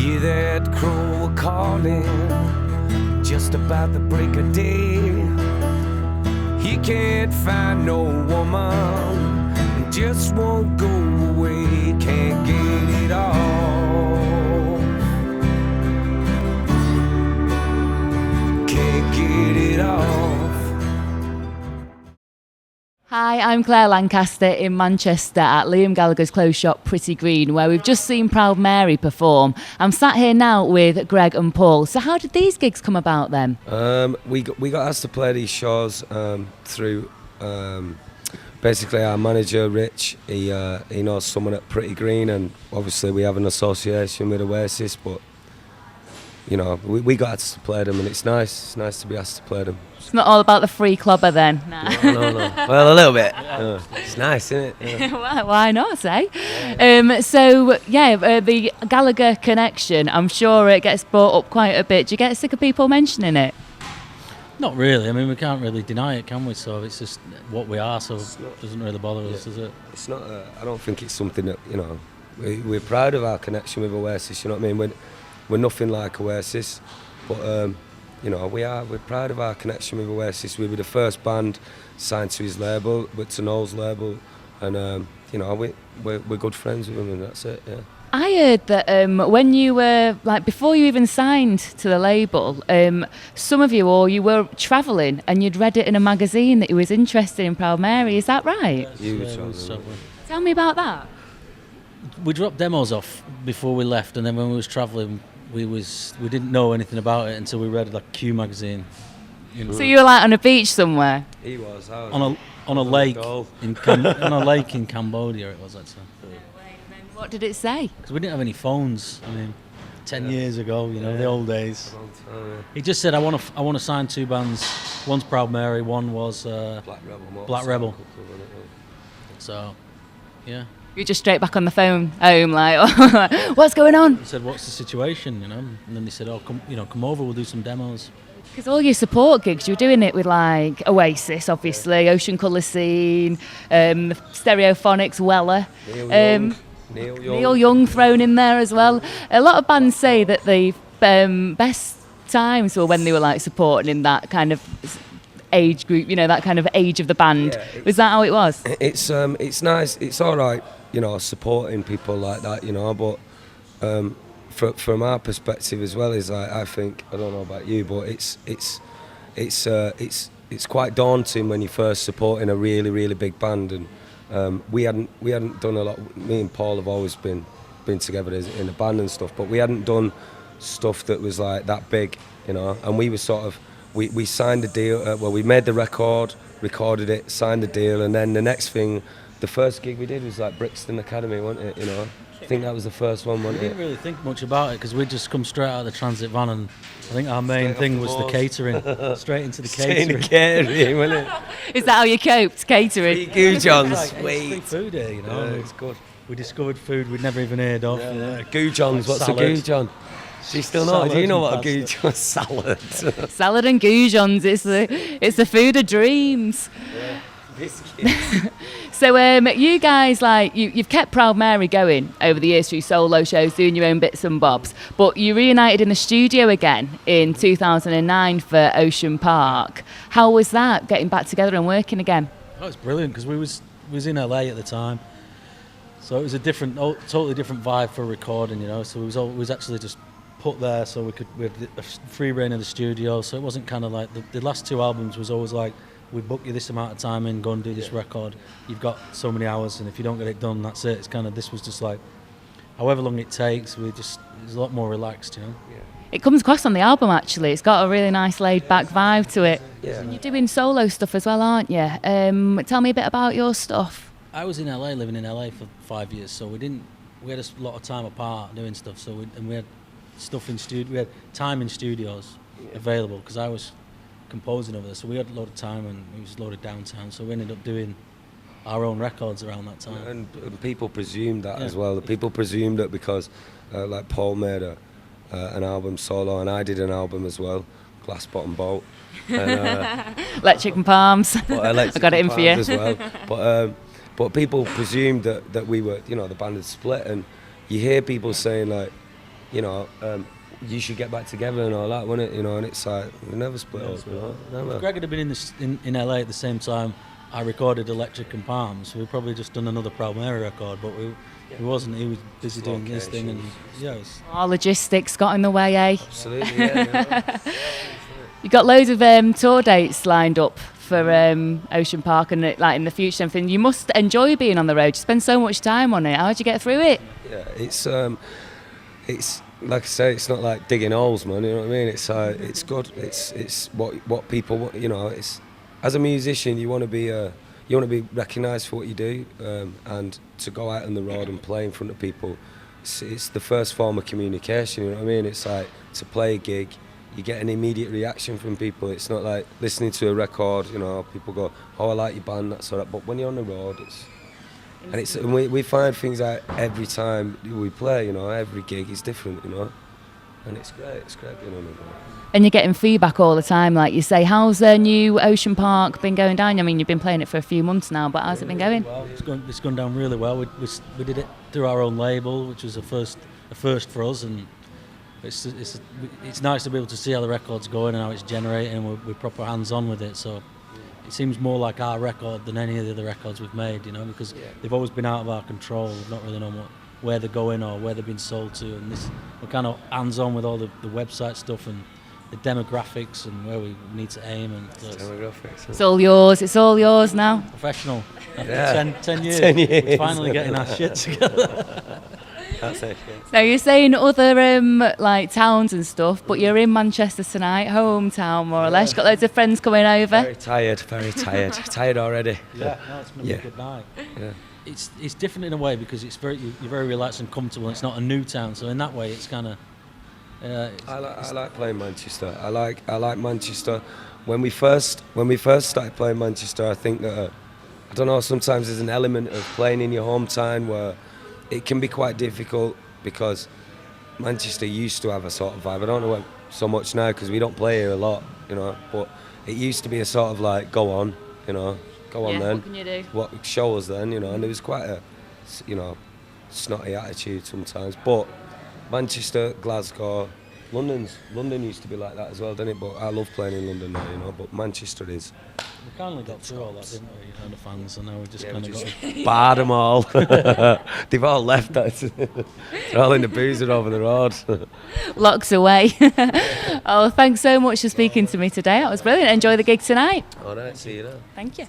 Hear that crow calling just about the break of day. He can't find no woman, just won't go away, can't get it off, can't get it off. Hi, I'm Clare Lancaster in Manchester at Liam Gallagher's clothes shop Pretty Green, where we've just seen Proud Mary perform. I'm sat here now with Greg and Paul. So how did these gigs come about then? We got asked to play these shows through basically our manager Rich. He knows someone at Pretty Green, and obviously we have an association with Oasis, but you know, we got asked to play them, and it's nice to be asked to play them. It's not all about the free clubber then? No. Well, a little bit. It's nice, isn't it? Yeah. Well, why not, eh? The Gallagher connection, I'm sure it gets brought up quite a bit. Do you get sick of people mentioning it? Not really. I mean, we can't really deny it, can we? So it's just what we are, so it doesn't really bother us, does it? It's not. I don't think it's something that, you know, we're proud of our connection with Oasis, you know what I mean? We're nothing like Oasis, but you know, we're proud of our connection with Oasis. We were the first band signed to his label, to Noel's label, and you know, we're good friends with him, and that's it. Yeah. I heard that when you were, like, before you even signed to the label, some of you, or you were travelling and you'd read it in a magazine that you was interested in Proud Mary. Is that right? Yes, Tell me about that. We dropped demos off before we left, and then when we was travelling, we didn't know anything about it until we read like Q magazine. You know. So you were like on a beach somewhere? He was. On a lake in on a lake in Cambodia. It was actually. What did it say? Because we didn't have any phones. I mean, 10 years ago, you know, the old days. He just said, I want to sign two bands. One's Proud Mary, one was Black Rebel. So, yeah. You're just straight back on the phone home, like, what's going on? He said, what's the situation, you know? And then they said, oh, come over, we'll do some demos. Because all your support gigs, you were doing it with, like, Oasis, obviously, Ocean Colour Scene, Stereophonics, Weller. Neil Young thrown in there as well. A lot of bands say that the best times were when they were, like, supporting in that kind of age group, you know, that kind of age of the band. Was that how it was? It's nice. It's all right, you know, supporting people like that, you know. But from our perspective as well, is I think, I don't know about you, but it's quite daunting when you're first supporting a really, really big band, and we hadn't done a lot. Me and Paul have always been together in a band and stuff, but we hadn't done stuff that was like that big, you know. And we were sort of. We signed the deal, we made the record, recorded it, signed the deal, and then the next thing, the first gig we did was like Brixton Academy, wasn't it, you know? I think that was the first one, wasn't it? We didn't really think much about it because we'd just come straight out of the transit van, and I think our main thing was the catering, straight into the catering. Wasn't it? Is that how you coped, catering? Goo Johns, It's free food here, you know. Yeah, it's good. We discovered food we'd never even heard of. Goo Johns, what's a Goo John? Do you still know? Do you know what a Goo John salad? Salad and goujons, it's the food of dreams. Yeah, biscuits. So you guys, like, you've kept Proud Mary going over the years through solo shows, doing your own bits and bobs, but you reunited in the studio again in 2009 for Ocean Park. How was that, getting back together and working again? Oh, it's brilliant because we was in LA at the time, so it was a totally different vibe for recording, you know. So it was actually just put there so we had a free reign of the studio, so it wasn't kind of like the last two albums was always like, we book you this amount of time in, go and do this record, you've got so many hours, and if you don't get it done, that's it. It's kind of, this was just like however long it takes, it's a lot more relaxed, you know. It comes across on the album, actually. It's got a really nice laid back vibe to it. And you're doing solo stuff as well, aren't you? Tell me a bit about your stuff. I was in LA, living in LA for 5 years, so we had a lot of time apart doing stuff, so we had stuff in studio. We had time in studios available because I was composing over there, so we had a lot of time and it was a lot of downtime. So we ended up doing our own records around that time. And people presumed that as well. The people presumed that because, like Paul made an album solo, and I did an album as well, Glass Bottom Boat. And, Electric and Palms. I got it in for you. As well. But people presumed that we were, you know, the band had split, and you hear people saying like, you know, you should get back together and all that, wouldn't it? You know, and it's like we never split up. You know, never. If Greg had been in LA at the same time I recorded Electric and Palms, we'd probably just done another Palmera record, but he wasn't. He was busy doing his thing, and yeah, it was. Our logistics got in the way, eh? Absolutely, yeah. You got loads of tour dates lined up for Ocean Park and like in the future and everything. You must enjoy being on the road. You spend so much time on it. How'd you get through it? Yeah, it's like I say, it's not like digging holes, man. You know what I mean? It's good. It's what people want. You know, it's as a musician, you want to be recognised for what you do, and to go out on the road and play in front of people. It's the first form of communication. You know what I mean? It's like to play a gig. You get an immediate reaction from people. It's not like listening to a record, you know, people go, oh, I like your band, that's all right. But when you're on the road, and we find things out every time we play, you know, every gig is different, you know. And it's great being on the road. And you're getting feedback all the time, like you say. How's the new Ocean Park been going down? I mean, you've been playing it for a few months now, but how's it been going? Well, it's gone down really well. We did it through our own label, which was a first for us, and it's nice to be able to see how the record's going and how it's generating, and we're proper hands-on with it. So it seems more like our record than any of the other records we've made, you know, because they've always been out of our control. We've not really known where they're going or where they've been sold to, and we're kind of hands-on with all the website stuff and the demographics and where we need to aim. And Demographics. It's all yours. It's all yours now. Professional. After 10 years, 10 years. we're finally getting our shit together. That's it. Now you're saying other like towns and stuff, but you're in Manchester tonight, hometown more or less. You've got loads of friends coming over. Very tired. Tired already. Yeah, no, it's been a good night. Yeah. It's different in a way because you're very relaxed and comfortable. It's not a new town, so in that way, it's kind of. I like playing Manchester. I like Manchester. When we first started playing Manchester, I think that I don't know. Sometimes there's an element of playing in your hometown where it can be quite difficult because Manchester used to have a sort of vibe. I don't know so much now because we don't play here a lot, you know. But it used to be a sort of like, go on, you know, go on then. What can you do? What show us then, you know? And there was quite a, you know, snotty attitude sometimes. But Manchester, Glasgow, London used to be like that as well, didn't it? But I love playing in London now, you know. But Manchester is. We kind of got through all that, didn't we? You know, the fans, and now we just kind of got. Barred them all. They've all left us. They're all in the boozer over the road. Locks away. Oh, thanks so much for speaking to me today. That was brilliant. Enjoy the gig tonight. All right, see you then. Thank you.